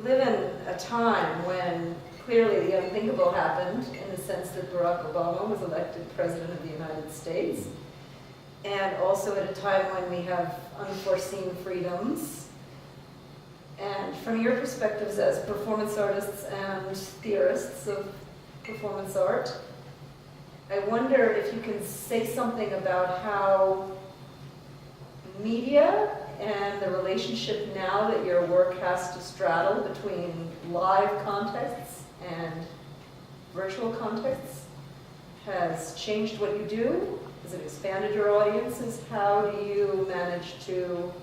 live in a time when clearly the unthinkable happened, in the sense that Barack Obama was elected President of the United States, and also at a time when we have unforeseen freedoms. And from your perspectives as performance artists and theorists of performance art, I wonder if you can say something about how media and the relationship now that your work has to straddle between live contexts and virtual contexts has changed what you do? Has it expanded your audiences? How do you manage to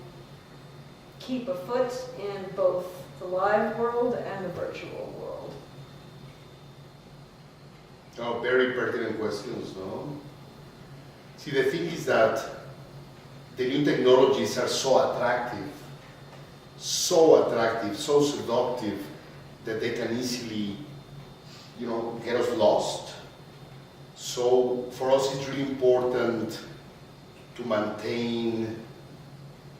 keep a foot in both the live world and the virtual world? Oh, very pertinent questions, no? See, the thing is that the new technologies are so attractive, so seductive, that they can easily, get us lost. So for us, it's really important to maintain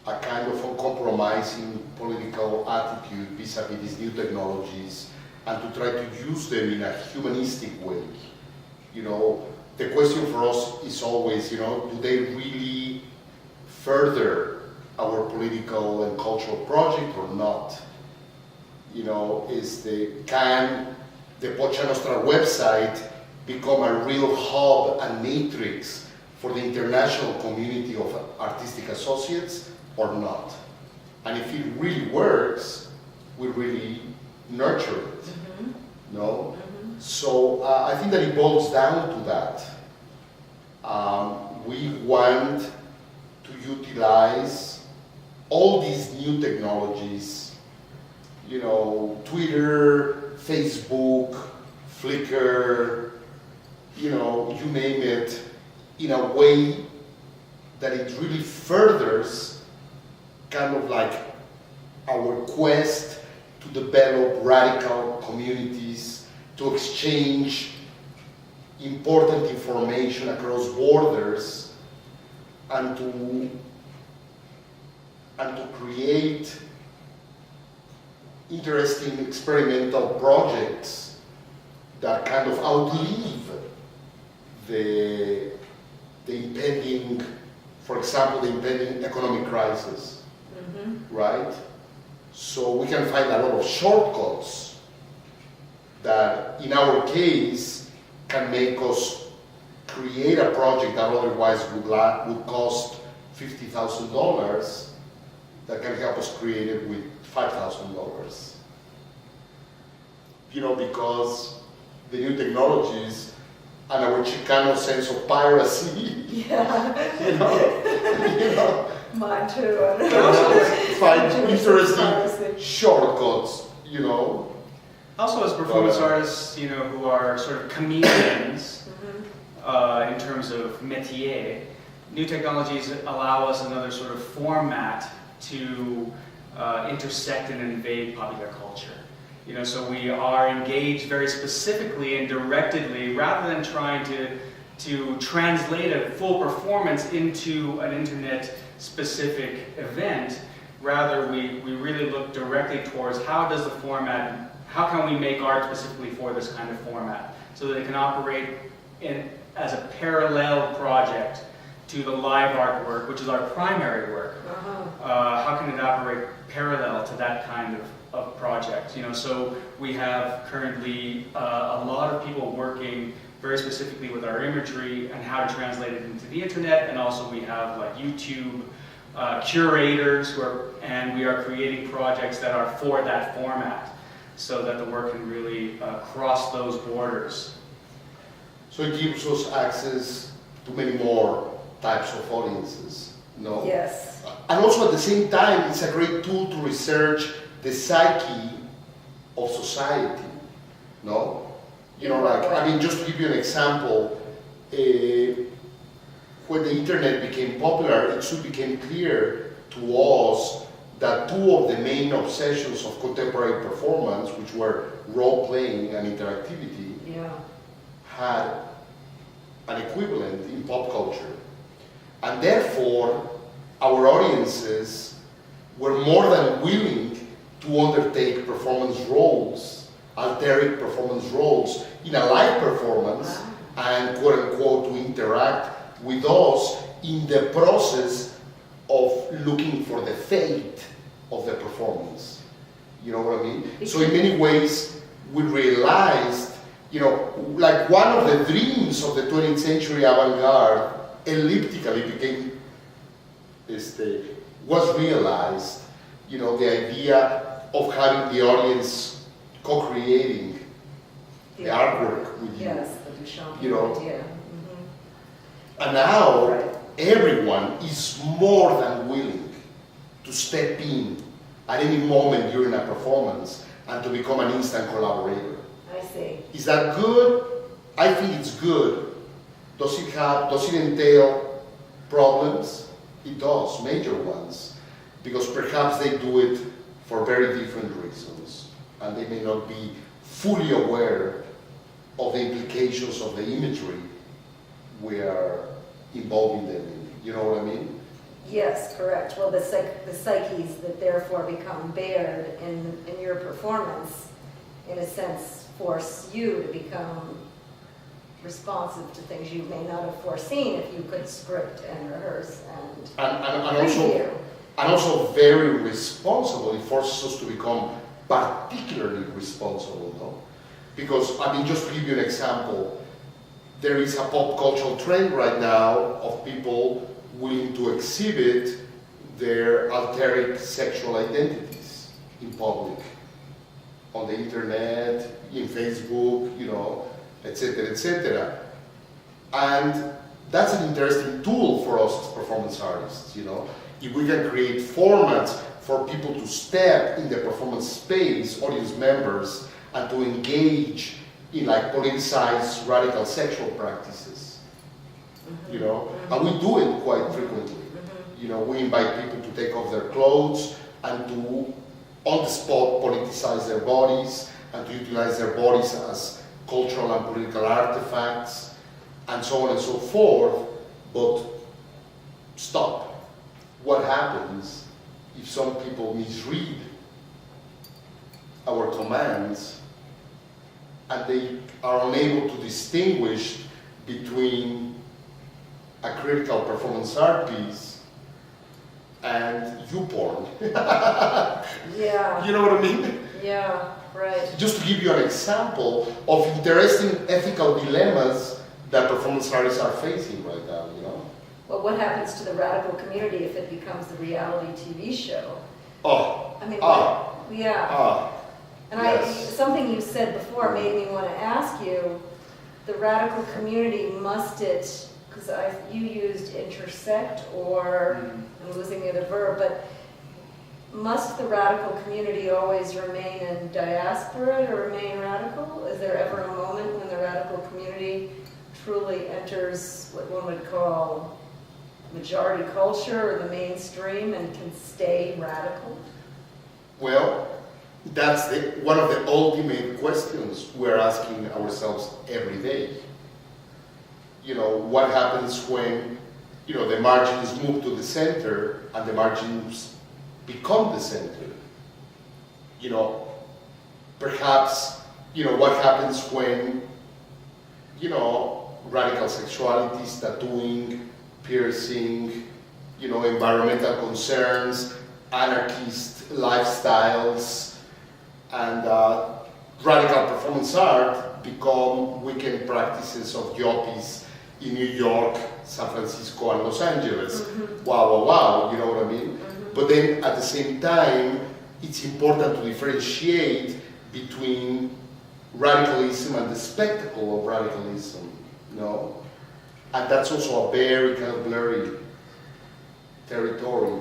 a kind of uncompromising political attitude vis-a-vis these new technologies, and to try to use them in a humanistic way. The question for us is always, do they really further our political and cultural project or not? Can the Pocha Nostra website become a real hub and matrix for the international community of artistic associates or not? And if it really works, we really nurture it. Mm-hmm. No? Mm-hmm. So I think that it boils down to that. We want to utilize all these new technologies, Twitter, Facebook, Flickr, you name it, in a way that it really furthers kind of like our quest to develop radical communities, to exchange important information across borders, and to create interesting experimental projects that kind of outlive the impending, for example, the impending economic crisis, right? So we can find a lot of shortcuts that, in our case, can make us create a project that otherwise would cost $50,000, that can help us create it with $5,000. Because the new technologies and our Chicano sense of piracy, Mine too. find interesting shortcuts, Also, as performance artists, who are sort of comedians in terms of métier, new technologies allow us another sort of format to intersect and invade popular culture. So we are engaged very specifically and directedly, rather than trying to translate a full performance into an internet-specific event. Rather, we really look directly towards how can we make art specifically for this kind of format, so that it can operate as a parallel project to the live artwork, which is our primary work. How can it operate parallel to that kind of project? So we have currently a lot of people working very specifically with our imagery and how to translate it into the internet, and also we have like YouTube curators and we are creating projects that are for that format, so that the work can really cross those borders. So it gives us access to many more types of audiences, no? Yes. And also at the same time, it's a great tool to research the psyche of society, no? Just to give you an example, when the internet became popular, it soon became clear to us that two of the main obsessions of contemporary performance, which were role-playing and interactivity, had an equivalent in pop culture. And therefore, our audiences were more than willing to undertake performance roles, alteric performance roles in a live performance and quote unquote to interact with us in the process of looking for the fate of the performance. You know what I mean? So in many ways, we realized, you know, like one of the dreams of the 20th century avant-garde elliptically became, was realized, you know, the idea of having the audience co-creating the artwork with you. Yes, the Duchamp You know. idea. And now, Right. everyone is more than willing to step in at any moment during a performance and to become an instant collaborator. I see. Is that good? I think it's good. Does it entail problems? It does, major ones, because perhaps they do it for very different reasons, and they may not be fully aware of the implications of the imagery we are involving them in. You know what I mean? Yes, correct. Well, the psyches that therefore become bared in your performance, in a sense, force you to become responsive to things you may not have foreseen if you could script and rehearse and preview. And also very responsible. It forces us to become particularly responsible, no? Because, I mean, just to give you an example, there is a pop cultural trend right now of people willing to exhibit their alteric sexual identities in public, on the internet, in Facebook, you know, etc., etc. And that's an interesting tool for us as performance artists, you know. If we can create formats for people to step in the performance space, audience members, and to engage in like politicized radical sexual practices, you know, and we do it quite frequently. You know, we invite people to take off their clothes and to, on the spot, politicize their bodies and to utilize their bodies as cultural and political artifacts and so on and so forth. But stop. What happens if some people misread our commands and they are unable to distinguish between a critical performance art piece and YouPorn? Yeah. You know what I mean? Yeah, right. Just to give you an example of interesting ethical dilemmas that performance artists are facing right now, you know? Well, what happens to the radical community if it becomes the reality TV show? Oh, I mean, ah, And yes. something you said before made me want to ask you, the radical community, must it, because you used intersect or, I'm losing the other verb, but must the radical community always remain in diaspora to remain radical? Is there ever a moment when the radical community truly enters what one would call majority culture or the mainstream and can stay radical? Well, that's one of the ultimate questions we're asking ourselves every day. You know, what happens when, you know, the margins move to the center and the margins become the center? You know, perhaps, you know, what happens when, you know, radical sexuality, tattooing, piercing, you know, environmental concerns, anarchist lifestyles, and radical performance art become weekend practices of yuppies in New York, San Francisco, and Los Angeles. Wow, wow, wow, you know what I mean? But then at the same time, it's important to differentiate between radicalism and the spectacle of radicalism, you know? And that's also a very kind of blurry territory.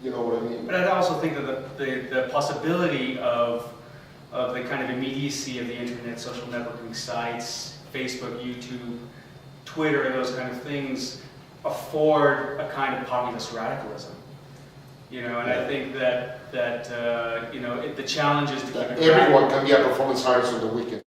You know what I mean? But I also think that the possibility of the kind of immediacy of the internet, social networking sites, Facebook, YouTube, Twitter, and those kind of things afford a kind of populist radicalism. You know, and I think that you know, the challenge is to keep it Everyone can be a performance artist on the weekend.